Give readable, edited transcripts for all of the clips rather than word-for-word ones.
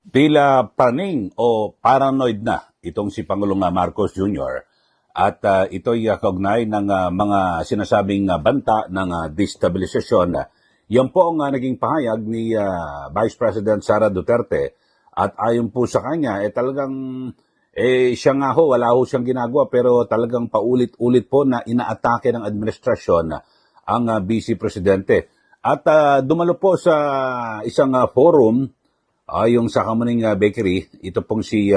Tila praning o paranoid na itong si Pangulong Marcos Jr. at ito'y kaugnay ng mga sinasabing banta ng destabilisasyon. Yan po ang naging pahayag ni Vice President Sara Duterte at ayon po sa kanya, talagang siya nga ho, wala ho siyang ginagawa pero talagang paulit-ulit po na inaatake ng administrasyon ang Vice Presidente. At dumalo po sa isang forum, yung sa Kamuning Bakery, ito pong si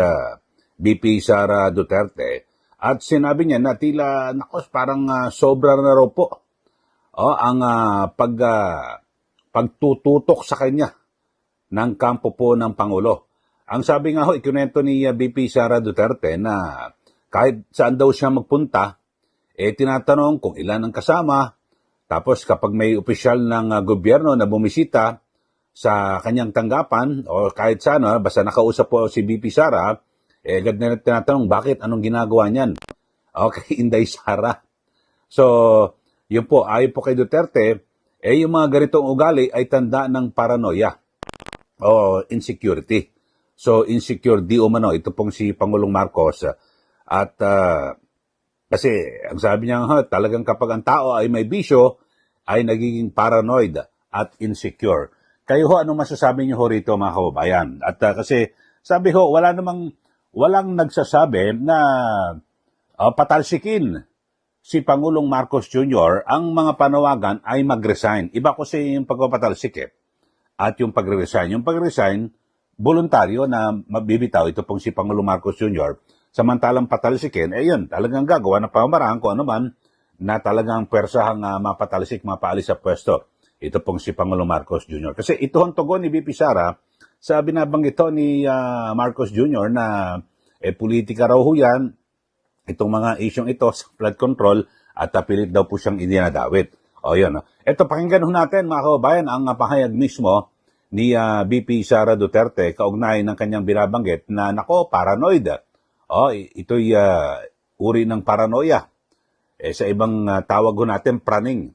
VP Sara Duterte. At sinabi niya na tila, nakos, parang sobra na raw po ang pagtututok sa kanya ng kampo po ng Pangulo. Ang sabi nga ho, ikunento ni VP Sara Duterte na kahit saan daw siya magpunta, tinatanong kung ilan ang kasama. Tapos kapag may opisyal ng gobyerno na bumisita sa kanyang tanggapan o kahit saan, basta nakausap po si VP Sara, agad na tinatanong bakit, anong ginagawa niyan? Okay, Inday Sara. So, yun po, ayon po kay Duterte, yung mga ganitong ugali ay tanda ng paranoia o insecurity. So, insecure di umano, ito pong si Pangulong Marcos. At kasi, ang sabi niya, talagang kapag ang tao ay may bisyo, ay nagiging paranoid at insecure. Kayo ho, anong masasabi niyo ho rito mga kababayan? At kasi, sabi ho, walang nagsasabi na patalsikin si Pangulong Marcos Jr. Ang mga panawagan ay mag-resign. Iba ko yung pagpapatalsik at yung pag-resign. Yung pag-resign, voluntaryo na mabibitaw ito pong si Pangulong Marcos Jr. Samantalang patalsikin, yun, talagang gagawa ng pamamaraan kung ano man na talagang pwersahang mapatalsik, mapaalis sa pwesto. Ito pong si Pangulong Marcos Jr. Kasi ito ang tugon ni VP Sara sa binabanggit ni Marcos Jr. na politika raw ho yan, itong mga isyong ito sa flood control at pilit daw po siyang idinadawit. O yun. Ito, pakinggan ho natin mga kababayan ang pahayag mismo ni VP Sara Duterte kaugnay ng kanyang binabanggit na nako, paranoid. Ito'y uri ng paranoia. Sa ibang tawag ho natin, praning.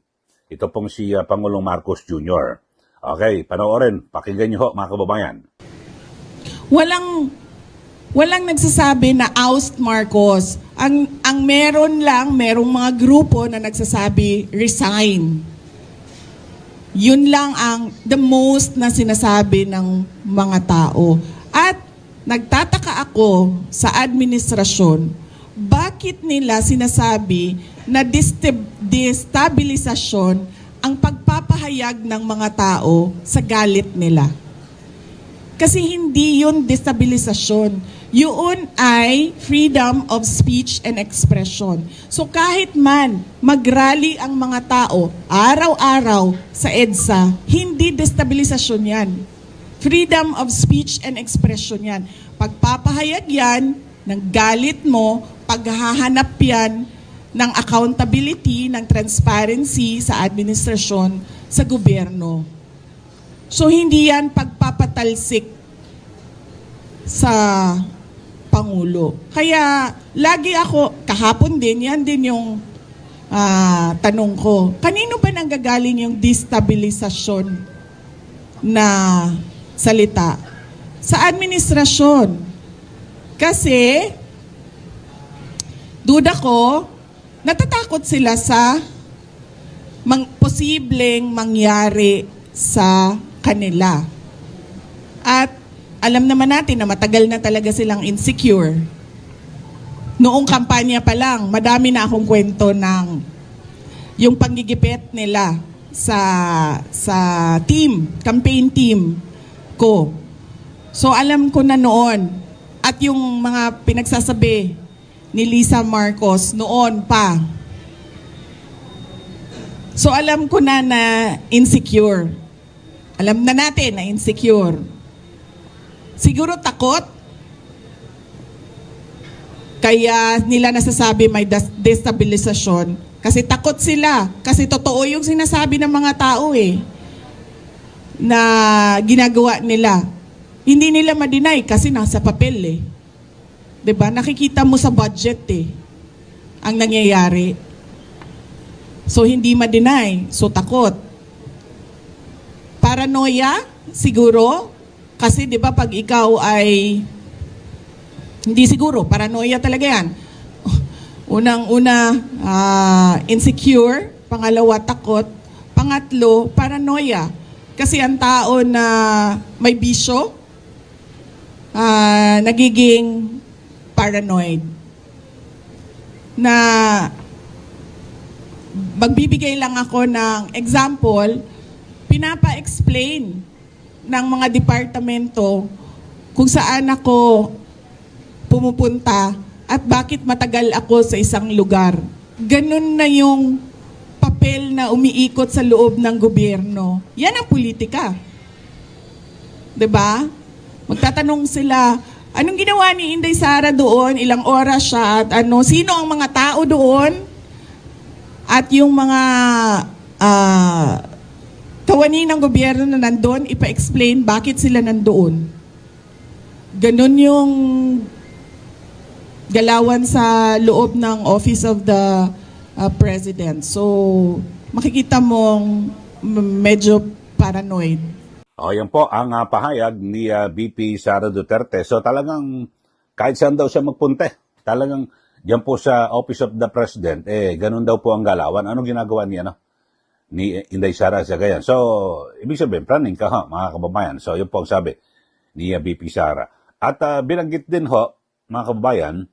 Ito pong si Pangulong Marcos Jr. Okay, panoorin. Pakinggan niyo ho, mga kababayan. Walang nagsasabi na oust Marcos. Ang merong mga grupo na nagsasabi resign. Yun lang ang the most na sinasabi ng mga tao. At nagtataka ako sa administrasyon, bakit nila sinasabi na destabilisasyon ang pagpapahayag ng mga tao sa galit nila. Kasi hindi yun destabilisasyon. Yun ay freedom of speech and expression. So kahit man mag-rally ang mga tao araw-araw sa EDSA, hindi destabilisasyon yan. Freedom of speech and expression yan. Pagpapahayag yan ng galit mo, paghahanap yan ng accountability, ng transparency sa administrasyon, sa gobyerno. So hindi yan pagpapatalsik sa Pangulo. Kaya lagi ako, kahapon din, yan din yung tanong ko. Kanino ba nanggagaling yung destabilisasyon na salita? Sa administrasyon. Kasi, duda ko, natatakot sila sa posibleng mangyari sa kanila. At alam naman natin na matagal na talaga silang insecure. Noong kampanya pa lang, madami na akong kwento ng yung panggigipit nila sa campaign team ko. So alam ko na noon, at yung mga pinagsasabi ni Lisa Marcos noon pa. So alam ko na insecure. Alam na natin na insecure. Siguro takot. Kaya nila nasasabi may destabilisasyon. Kasi takot sila. Kasi totoo yung sinasabi ng mga tao na ginagawa nila. Hindi nila ma-deny kasi nasa papel 'Di ba? Nakikita mo sa budget ang nangyayari. So hindi ma-deny, so takot. Paranoia siguro Kasi 'di ba pag ikaw ay hindi siguro, paranoia talaga 'yan. Unang-una, insecure, pangalawa takot, pangatlo paranoia. Kasi ang tao na may bisyo, nagiging paranoid. Na magbibigay lang ako ng example, pinapa-explain ng mga departamento kung saan ako pumupunta at bakit matagal ako sa isang lugar. Ganun na yung papel na umiikot sa loob ng gobyerno. Yan ang politika. 'Di ba? Magtatanong sila, anong ginawa ni Inday Sara doon? Ilang oras siya? At sino ang mga tao doon? At yung mga kawani ng gobyerno na nandoon, ipa-explain bakit sila nandoon. Ganun yung galawan sa loob ng Office of the President. So, makikita mong medyo paranoid. O, yan po ang pahayag ni VP Sara Duterte. So talagang kahit saan daw siya magpunta, talagang yan po sa Office of the President, ganun daw po ang galawan. Anong ginagawa niya, no? Ni Inday Sara sa ganyan. So, ibig sabihin, planning ka, mga kababayan. So, yun po ang sabi ni VP Sara. At binanggit din ho, mga kababayan,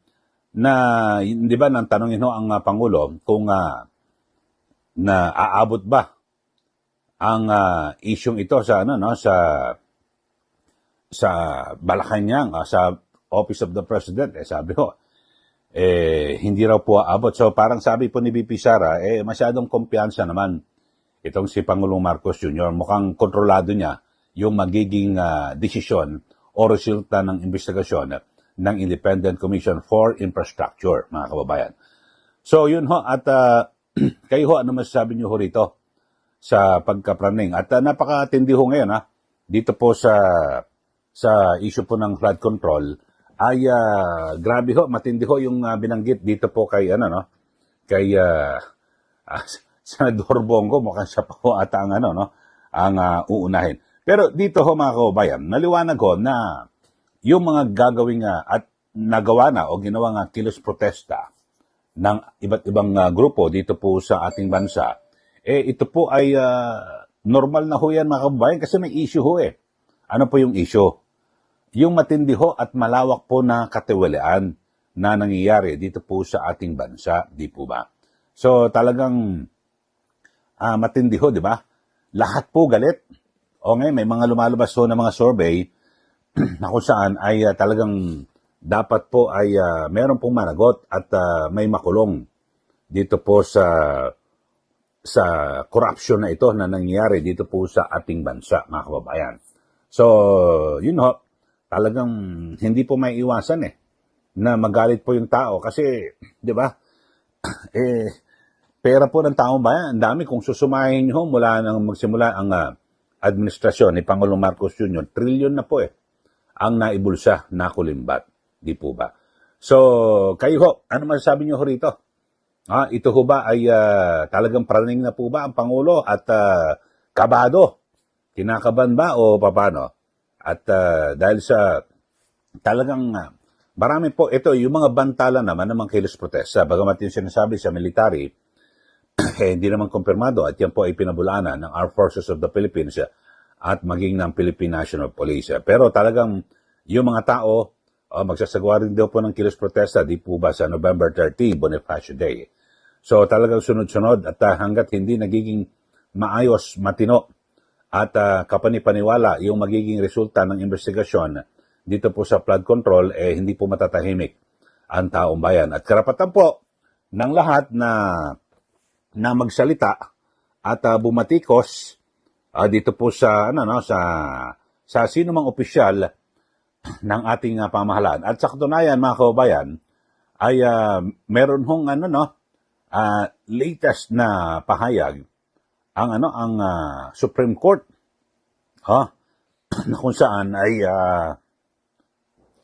na, di ba, nang tanongin ho ang Pangulo kung na aabot ba ang isyung ito sa sa Malacanang, sa Office of the President. Sabi ho, hindi raw po aabot. So parang sabi po ni VP Sara, masyadong kumpiyansa naman itong si Pangulong Marcos Jr. Mukhang kontrolado niya yung magiging desisyon o resulta ng investigasyon ng Independent Commission for Infrastructure, mga kababayan. So yun ho, at kayo ho, ano masasabi niyo ho rito sa pagkapraning? At napakatindi ho ngayon, dito po sa issue po ng flood control, ay grabe ho, matindi ho yung binanggit dito po kay kay Senador Bongo. Mukhang siya pa ho ata ang ang uunahin. Pero dito ho, mga kababayan, naliwanag ho na yung mga gagawing at nagawa na o ginawa nga kilos protesta ng iba't ibang grupo dito po sa ating bansa, ito po ay normal na ho yan, mga kababayan, kasi may issue ho . Ano po yung issue? Yung matindi ho at malawak po na katiwalian na nangyayari dito po sa ating bansa, di po ba? So talagang matindi ho, di ba? Lahat po galit. O ngayon, may mga lumalabas ho na mga survey na kung saan ay talagang dapat po ay meron pong managot at may makulong dito po sa corruption na ito na nangyayari dito po sa ating bansa, mga kababayan. So, yun ho, talagang hindi po may iwasan na magalit po yung tao kasi, di ba, pera po ng taong bayan, ang dami kung susumahin nyo mula nang magsimula ang administrasyon ni Pangulong Marcos Jr., trilyon na po ang naibulsa, nakulimbat. Di po ba? So, kayo ho, ano masasabi nyo ho rito? Ito ho ba ay talagang praning na po ba ang Pangulo at kabado? Kinakaban ba o paano? At dahil sa talagang marami po, ito yung mga bantala naman ng mga kilos protesta. Bagamat yung sinasabi sa military, hindi naman kumpirmado at yan po ay pinabulaanan ng Armed Forces of the Philippines at maging ng Philippine National Police. Pero talagang yung mga tao, magsasagawa rin daw po ng kilos protesta, di po ba sa November 30, Bonifacio Day. So talagang sunod-sunod at hanggat hindi nagiging maayos, matino at kapanipaniwala yung magiging resulta ng investigasyon dito po sa flood control, hindi po matatahimik ang taong bayan. At karapatan po ng lahat na magsalita at bumatikos dito po sa sa sino mang opisyal ng ating pamahalaan. At sa katunayan, mga kababayan, ay meron hong latest na pahayag ang Supreme Court na kung saan ay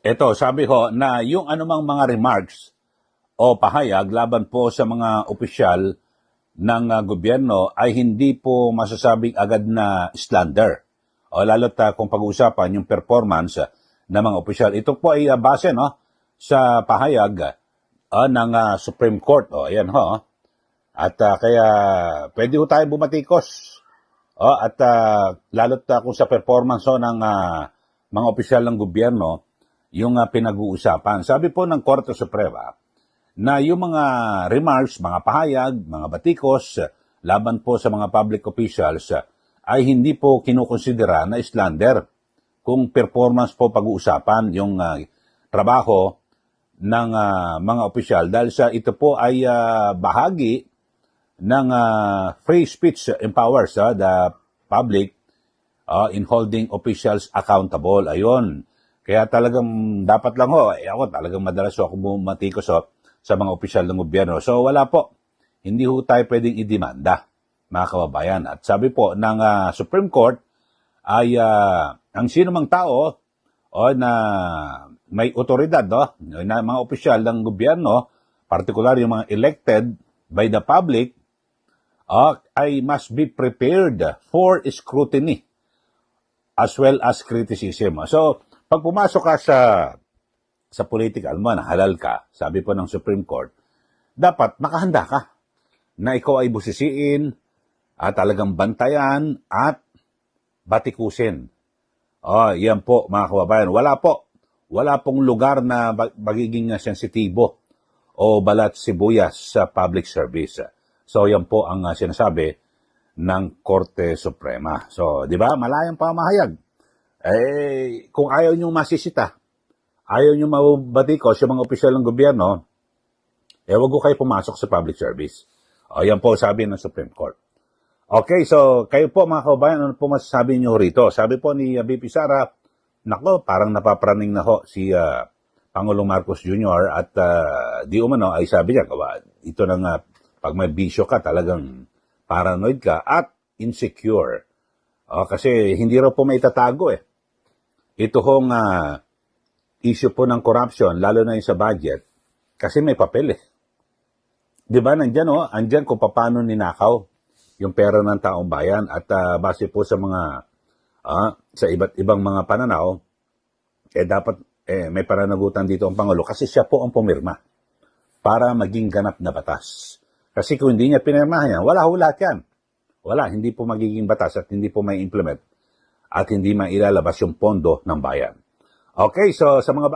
ito, sabi ho na yung anumang mga remarks o pahayag laban po sa mga opisyal ng gobyerno ay hindi po masasabing agad na slander O lalo't kung pag-uusapan yung performance ng mga opisyal. Ito po ay base no, sa pahayag ng Supreme Court. O, ayan ho. At kaya pwede ho tayo bumatikos. O, at lalo't kung sa performance ng mga opisyal ng gobyerno, yung pinag-uusapan. Sabi po ng Korte Suprema na yung mga remarks, mga pahayag, mga batikos laban po sa mga public officials ay hindi po kinukonsidera na slander kung performance po pag-uusapan yung trabaho ng mga opisyal dahil sa ito po ay bahagi ng free speech empowers the public in holding officials accountable. Ayun. Kaya talagang dapat lang ho, ako talagang madalas ako bumatikos sa mga opisyal ng gobyerno. So wala po, hindi ho tayo pwedeng idemanda, mga kababayan. At sabi po ng Supreme Court ay ang sino mang tao na may otoridad, na mga opisyal ng gobyerno, partikular yung mga elected by the public, ay must be prepared for scrutiny as well as criticism. So, pag pumasok ka sa political mo, na halal ka, sabi po ng Supreme Court, dapat nakahanda ka na ikaw ay busisiin at talagang bantayan at batikusin. Yan po mga kababayan. Wala pong lugar na magiging sensitibo o balat sibuyas sa public service. So yan po ang sinasabi ng Korte Suprema. So, di ba? Malayang pamahayag. Kung ayaw nyo masisita, ayaw nyo mabatikos yung mga opisyal ng gobyerno, wag ko kayo pumasok sa public service. Yan po sabi ng Supreme Court. Okay, so kayo po mga kababayan, ano po masasabi nyo rito? Sabi po ni BP Sara, nako, parang napapraning na ho si Pangulong Marcos Jr. at di umano ay sabi niya, ito na nga, pag may bisyo ka, talagang paranoid ka at insecure. Kasi hindi raw po may tatago Ito hong issue po ng corruption, lalo na yung sa budget, kasi may papel Di ba, andyan kung paano ninakaw yung pera ng taong bayan at base po sa mga, sa iba't ibang mga pananaw, dapat may pananagutan dito ang Pangulo kasi siya po ang pumirma para maging ganap na batas. Kasi kung hindi niya pinirmahan yan, wala yan. Wala, hindi po magiging batas at hindi po may implement at hindi mailalabas yung pondo ng bayan. Okay, so sa mga